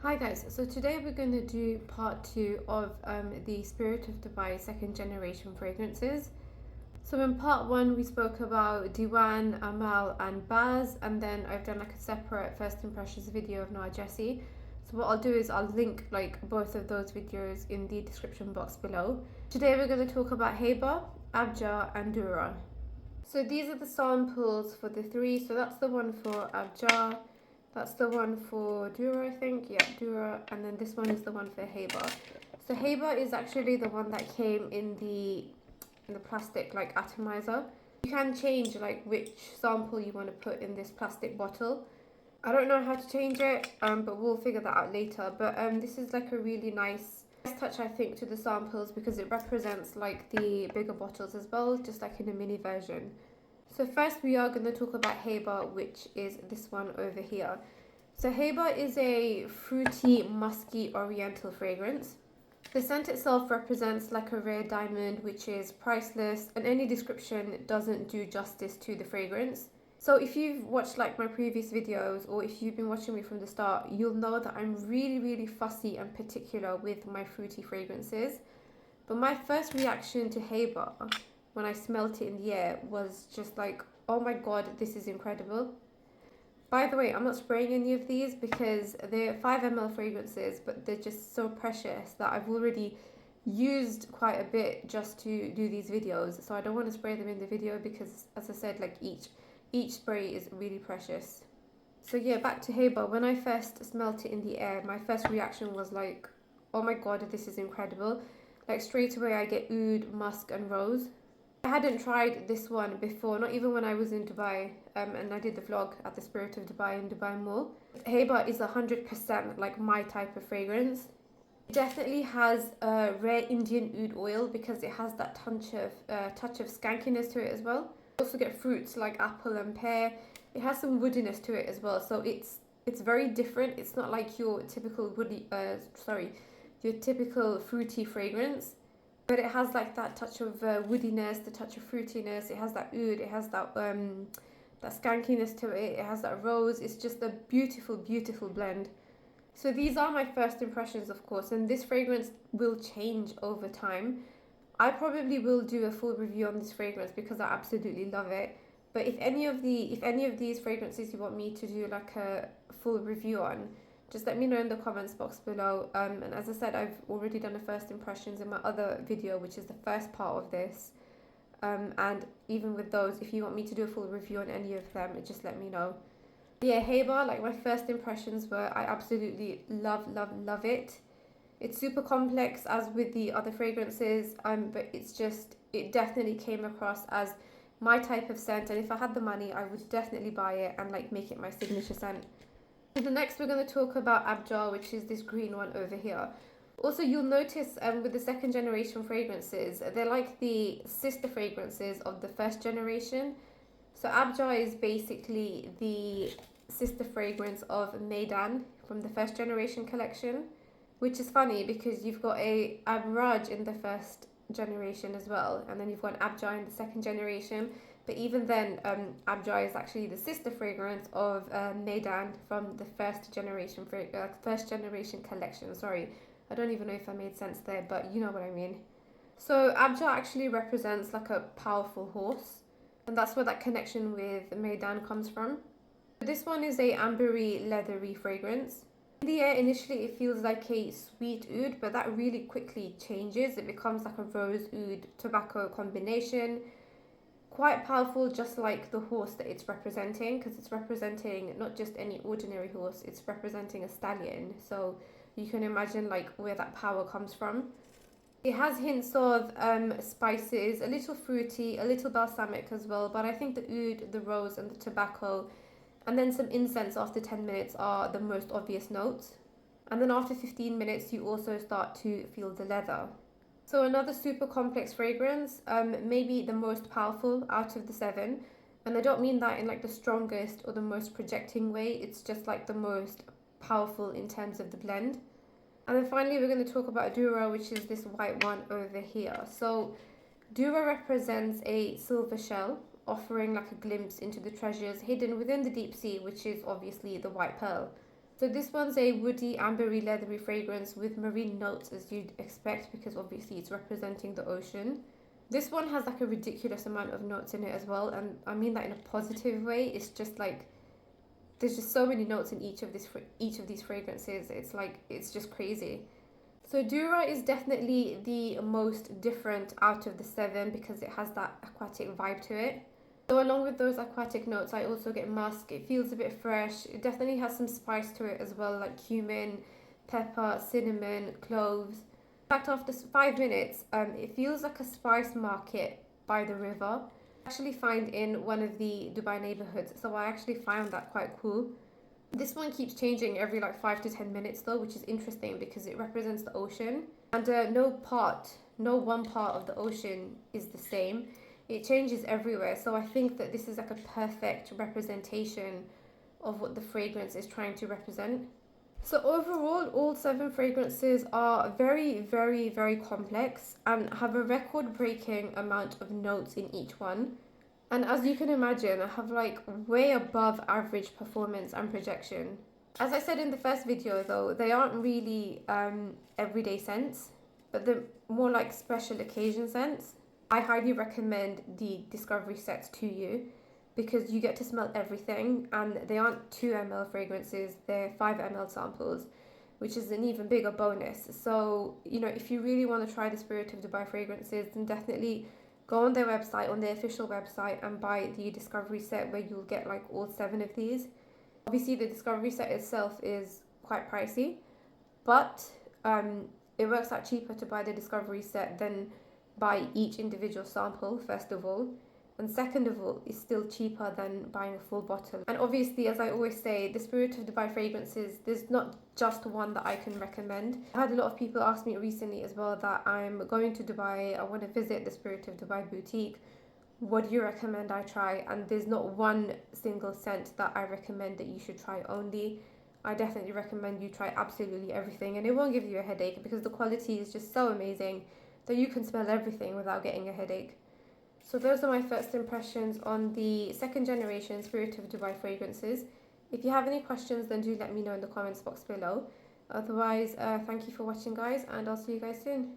Hi guys, so today we're going to do part 2 of the Spirit of Dubai second generation fragrances. So in part 1 we spoke about Diwan, Aamal and Baz, and then I've done like a separate first impressions video of Narjesi. So what I'll do is I'll link like both of those videos in the description box below. Today we're going to talk about Haibah, Abjar and Dura. So these are the samples for the three. So that's the one for Abjar. That's the one for Dura, I think. Yeah, Dura. And then this one is the one for Haber. So Haber is actually the one that came in the plastic like atomizer. You can change like which sample you want to put in this plastic bottle. I don't know how to change it, but we'll figure that out later. But this is like a really nice touch, I think, to the samples because it represents like the bigger bottles as well, just like in a mini version. So first we are going to talk about Haibah, which is this one over here. So Haibah is a fruity, musky, oriental fragrance. The scent itself represents like a rare diamond, which is priceless, and any description doesn't do justice to the fragrance. So if you've watched like my previous videos, or if you've been watching me from the start, you'll know that I'm really fussy and particular with my fruity fragrances. But my first reaction to Haibah when I smelt it in the air was just like, oh my god, this is incredible. By the way, I'm not spraying any of these because they're 5 ml fragrances, but they're just so precious that I've already used quite a bit just to do these videos. So I don't want to spray them in the video because, as I said, like each spray is really precious. So yeah, back to Haibah. When I first smelt it in the air, my first reaction was like, oh my god, this is incredible. Like straight away I get oud, musk and rose. I hadn't tried this one before, not even when I was in Dubai, and I did the vlog at the Spirit of Dubai in Dubai Mall. Haibah is 100% like my type of fragrance. It definitely has a rare Indian oud oil because it has that touch of skankiness to it as well. You also get fruits like apple and pear. It has some woodiness to it as well, so it's very different. It's not like your typical your typical fruity fragrance. But it has like that touch of woodiness, the touch of fruitiness. It has that oud, it has that skankiness to it. It has that rose. It's just a beautiful blend. So these are my first impressions, of course, and this fragrance will change over time. I probably will do a full review on this fragrance because I absolutely love it. But if any of these fragrances you want me to do like a full review on, just let me know in the comments box below. And as I said, I've already done a first impressions in my other video, which is the first part of this. And even with those, if you want me to do a full review on any of them, just let me know. Yeah, Haibah, like my first impressions were, I absolutely love it. It's super complex as with the other fragrances, but it definitely came across as my type of scent. And if I had the money, I would definitely buy it and like make it my signature scent. The next we're going to talk about Abjar, which is this green one over here. Also, you'll notice with the second generation fragrances, they're like the sister fragrances of the first generation. So Abjar is basically the sister fragrance of Maidan from the first generation collection, which is funny because you've got a Abrar in the first generation as well, and then you've got an Abjar in the second generation. But even then, Abjar is actually the sister fragrance of Maidan from the first generation collection. Sorry, I don't even know if I made sense there, but you know what I mean. So Abjar actually represents like a powerful horse, and that's where that connection with Maidan comes from. This one is a ambery, leathery fragrance. In the air, initially it feels like a sweet oud, but that really quickly changes. It becomes like a rose oud tobacco combination. Quite powerful, just like the horse that it's representing, because it's representing not just any ordinary horse, it's representing a stallion. So you can imagine like where that power comes from. It has hints of spices, a little fruity, a little balsamic as well, but I think the oud, the rose and the tobacco, and then some incense after 10 minutes are the most obvious notes. And then after 15 minutes you also start to feel the leather. So another super complex fragrance, maybe the most powerful out of the 7. And I don't mean that in like the strongest or the most projecting way, it's just like the most powerful in terms of the blend. And then finally we're going to talk about Dura, which is this white one over here. So Dura represents a silver shell, offering like a glimpse into the treasures hidden within the deep sea, which is obviously the white pearl. So this one's a woody, ambery, leathery fragrance with marine notes, as you'd expect, because obviously it's representing the ocean. This one has like a ridiculous amount of notes in it as well, and I mean that in a positive way. It's just like there's just so many notes in each of these fragrances. It's just crazy. So Dura is definitely the most different out of the 7 because it has that aquatic vibe to it. So along with those aquatic notes, I also get musk. It feels a bit fresh. It definitely has some spice to it as well, like cumin, pepper, cinnamon, cloves. In fact, after 5 minutes, it feels like a spice market by the river. I actually find in one of the Dubai neighborhoods, so I actually found that quite cool. This one keeps changing every like 5 to 10 minutes though, which is interesting because it represents the ocean. And no one part of the ocean is the same. It changes everywhere. So I think that this is like a perfect representation of what the fragrance is trying to represent. So overall, all 7 fragrances are very, very, very complex and have a record-breaking amount of notes in each one. And as you can imagine, I have like way above average performance and projection. As I said in the first video though, they aren't really everyday scents, but they're more like special occasion scents. I highly recommend the discovery sets to you because you get to smell everything, and they aren't 2 ml fragrances, they're 5 ml samples, which is an even bigger bonus. So, if you really want to try the Spirit of Dubai fragrances, then definitely go on their website, on their official website, and buy the discovery set where you'll get like all 7 of these. Obviously, the discovery set itself is quite pricey, but it works out cheaper to buy the discovery set than buy each individual sample, first of all. And second of all, it's still cheaper than buying a full bottle. And obviously, as I always say, the Spirit of Dubai fragrances, there's not just one that I can recommend. I've had a lot of people ask me recently as well that I'm going to Dubai, I want to visit the Spirit of Dubai boutique. What do you recommend I try? And there's not one single scent that I recommend that you should try only. I definitely recommend you try absolutely everything, and it won't give you a headache because the quality is just so amazing that you can smell everything without getting a headache. So those are my first impressions on the 2nd generation Spirit of Dubai fragrances. If you have any questions, then do let me know in the comments box below. Otherwise, thank you for watching guys, and I'll see you guys soon.